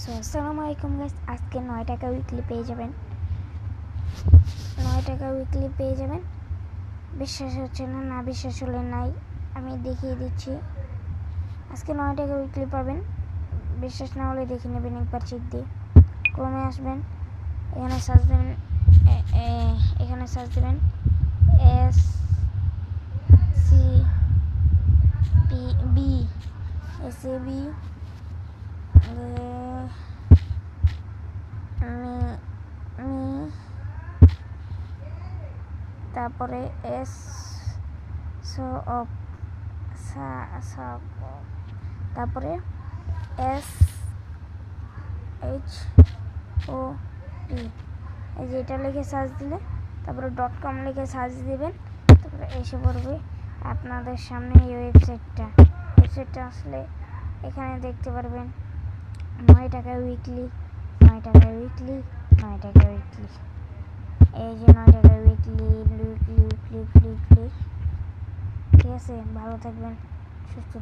So আসসালামু আলাইকুম guys, আজকে 9 টাকা উইকলি পেয়ে যাবেন। 9 টাকা উইকলি পেয়ে যাবেন। বিশ্বাস হচ্ছে না, না বিশ্বাস হলে নাই, আমি দেখিয়ে দিচ্ছি। আজকে 9 টাকা উইকলি পাবেন। বিশ্বাস না হলে দেখে নেবেন একবার চেক দিয়ে। ক্রমে আসবেন, এখানে সার্চ দেবেন, এখানে সার্চ দেবেন SAB তারপরে তারপরে SHOP, এই যে এটা লিখে সার্চ দিলে তারপরে .com লিখে সার্চ দিবেন, তারপরে এসে পড়বে আপনাদের সামনে এই ওয়েবসাইটটা। আসলে এখানে দেখতে পারবেন 9 টাকা উইকলি, 9 টাকা উইকলি, 9 টাকা উইকলি। এই যে 9 টাকা উইকলি। ঠিক আছে, ভালো থাকবেন, সুস্থ থাকবেন।